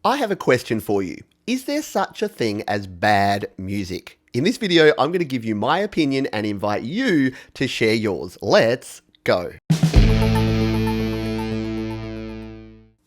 I have a question for you. Is there such a thing as bad music? In this video, I'm going to give you my opinion and invite you to share yours. Let's go.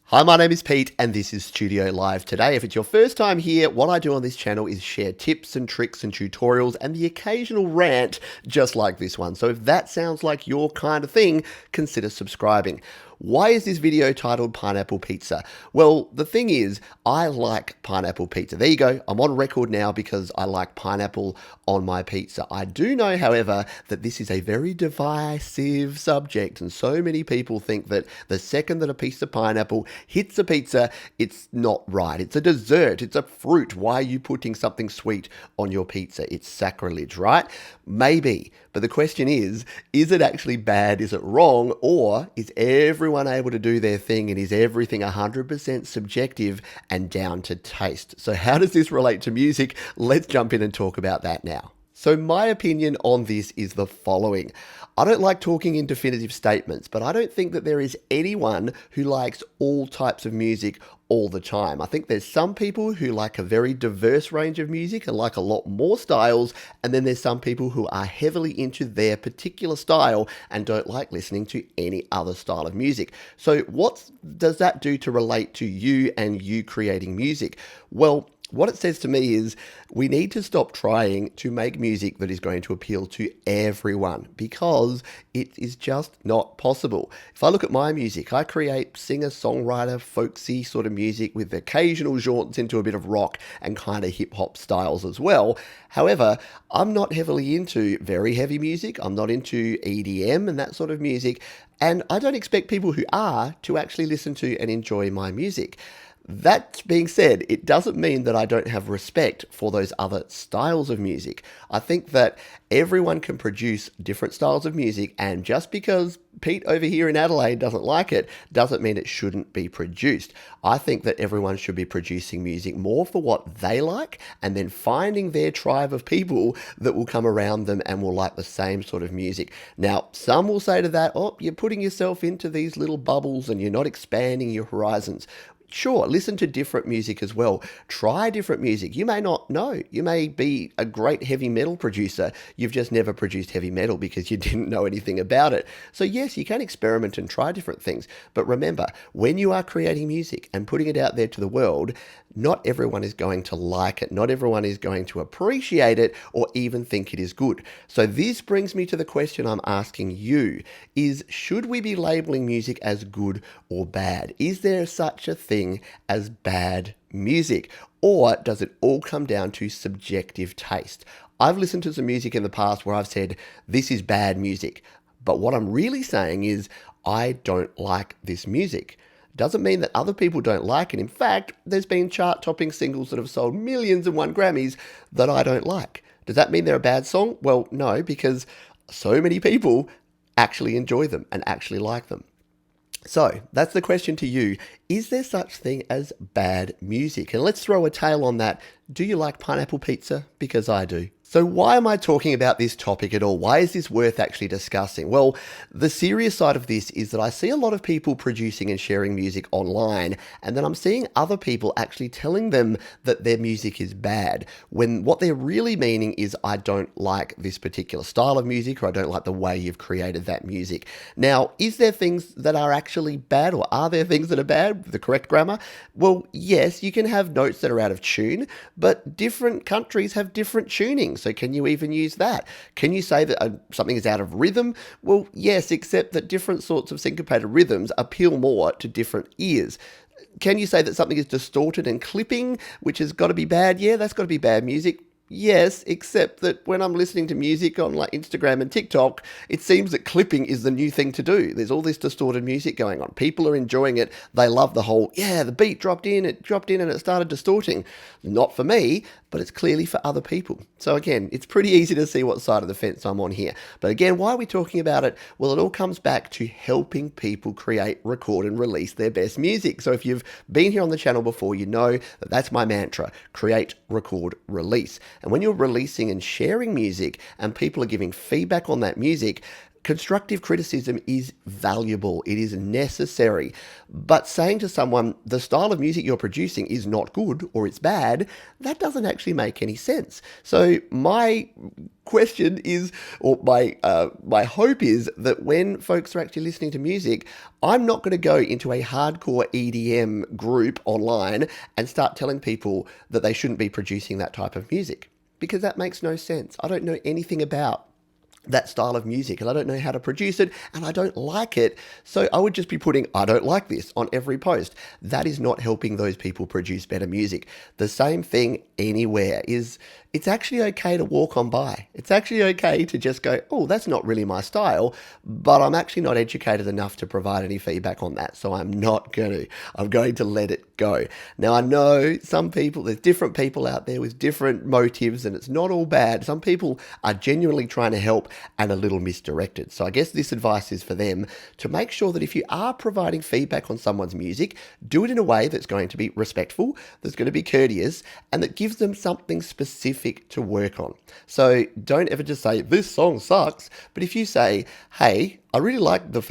Hi, my name is Pete and this is Studio Live today. If it's your first time here, what I do on this channel is share tips and tricks and tutorials and the occasional rant just like this one. So if that sounds like your kind of thing, consider subscribing. Why is this video titled Pineapple Pizza? Well, the thing is, I like pineapple pizza. There you go. I'm on record now because I like pineapple on my pizza. I do know, however, that this is a very divisive subject, and so many people think that the second that a piece of pineapple hits a pizza, it's not right. It's a dessert. It's a fruit. Why are you putting something sweet on your pizza? It's sacrilege, right? Maybe. But the question is it actually bad? Is it wrong? Or is everyone able to do their thing, and is everything 100% subjective and down to taste? So how does this relate to music? Let's jump in and talk about that now. So my opinion on this is the following. I don't like talking in definitive statements, but I don't think that there is anyone who likes all types of music all the time. I think there's some people who like a very diverse range of music and like a lot more styles, and then there's some people who are heavily into their particular style and don't like listening to any other style of music. So what does that do to relate to you and you creating music? Well, what it says to me is we need to stop trying to make music that is going to appeal to everyone, because it is just not possible. If I look at my music, I create singer-songwriter, folksy sort of music with occasional jaunts into a bit of rock and kind of hip-hop styles as well. However, I'm not heavily into very heavy music. I'm not into EDM and that sort of music. And I don't expect people who are to actually listen to and enjoy my music. That being said, it doesn't mean that I don't have respect for those other styles of music. I think that everyone can produce different styles of music, and just because Pete over here in Adelaide doesn't like it, doesn't mean it shouldn't be produced. I think that everyone should be producing music more for what they like, and then finding their tribe of people that will come around them and will like the same sort of music. Now, some will say to that, oh, you're putting yourself into these little bubbles and you're not expanding your horizons. Sure, listen to different music as well. Try different music. You may not know. You may be a great heavy metal producer. You've just never produced heavy metal because you didn't know anything about it. So yes, you can experiment and try different things. But remember, when you are creating music and putting it out there to the world, not everyone is going to like it. Not everyone is going to appreciate it or even think it is good. So this brings me to the question I'm asking you is, should we be labeling music as good or bad? Is there such a thing as bad music, or does it all come down to subjective taste? I've listened to some music in the past where I've said this is bad music, but what I'm really saying is I don't like this music. Doesn't mean that other people don't like it. In fact, there's been chart-topping singles that have sold millions and won Grammys that I don't like. Does that mean they're a bad song? Well, no, because so many people actually enjoy them and actually like them. So that's the question to you. Is there such thing as bad music? And let's throw a tail on that. Do you like pineapple pizza? Because I do. So why am I talking about this topic at all? Why is this worth actually discussing? Well, the serious side of this is that I see a lot of people producing and sharing music online, and then I'm seeing other people actually telling them that their music is bad, when what they're really meaning is I don't like this particular style of music, or I don't like the way you've created that music. Now, is there things that are actually bad, or are there things that are bad? The correct grammar? Well, yes, you can have notes that are out of tune, but different countries have different tunings. So can you even use that? Can you say that something is out of rhythm? Well, yes, except that different sorts of syncopated rhythms appeal more to different ears. Can you say that something is distorted and clipping, which has got to be bad? Yeah, that's got to be bad music. Yes, except that when I'm listening to music on like Instagram and TikTok, it seems that clipping is the new thing to do. There's all this distorted music going on. People are enjoying it. They love the whole, yeah, the beat dropped in and it started distorting. Not for me, but it's clearly for other people. So again, it's pretty easy to see what side of the fence I'm on here. But again, why are we talking about it? Well, it all comes back to helping people create, record, and release their best music. So if you've been here on the channel before, you know that that's my mantra: create, record, release. And when you're releasing and sharing music and people are giving feedback on that music, Constructive criticism is valuable, it is necessary. But saying to someone, the style of music you're producing is not good or it's bad, that doesn't actually make any sense. So, my question is, or my hope is that when folks are actually listening to music, I'm not going to go into a hardcore EDM group online and start telling people that they shouldn't be producing that type of music, because that makes no sense. I don't know anything about that style of music and I don't know how to produce it and I don't like it. So I would just be putting "I don't like this" on every post. That is not helping those people produce better music. The same thing anywhere is, it's actually okay to walk on by. It's actually okay to just go, "Oh, that's not really my style," but I'm actually not educated enough to provide any feedback on that. So I'm not going to. I'm going to let it go. Now, I know some people, there's different people out there with different motives and it's not all bad. Some people are genuinely trying to help and a little misdirected. So I guess this advice is for them to make sure that if you are providing feedback on someone's music, do it in a way that's going to be respectful, that's going to be courteous, and that gives them something specific to work on. So don't ever just say, "This song sucks," but if you say, "Hey, I really like this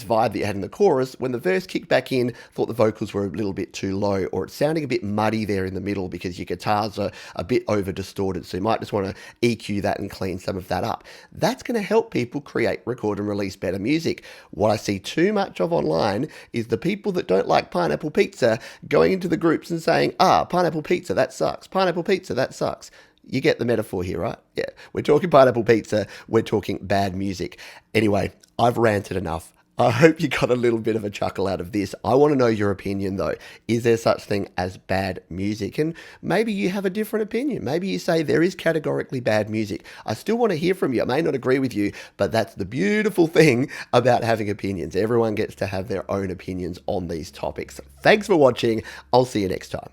vibe that you had in the chorus. When the verse kicked back in, thought the vocals were a little bit too low, or it's sounding a bit muddy there in the middle because your guitars are a bit over distorted. So you might just want to EQ that and clean some of that up." That's going to help people create, record, and release better music. What I see too much of online is the people that don't like pineapple pizza going into the groups and saying, "Pineapple pizza, that sucks. Pineapple pizza, that sucks." You get the metaphor here, right? Yeah, we're talking pineapple pizza, we're talking bad music. Anyway, I've ranted enough. I hope you got a little bit of a chuckle out of this. I want to know your opinion though. Is there such thing as bad music? And maybe you have a different opinion. Maybe you say there is categorically bad music. I still want to hear from you. I may not agree with you, but that's the beautiful thing about having opinions. Everyone gets to have their own opinions on these topics. Thanks for watching. I'll see you next time.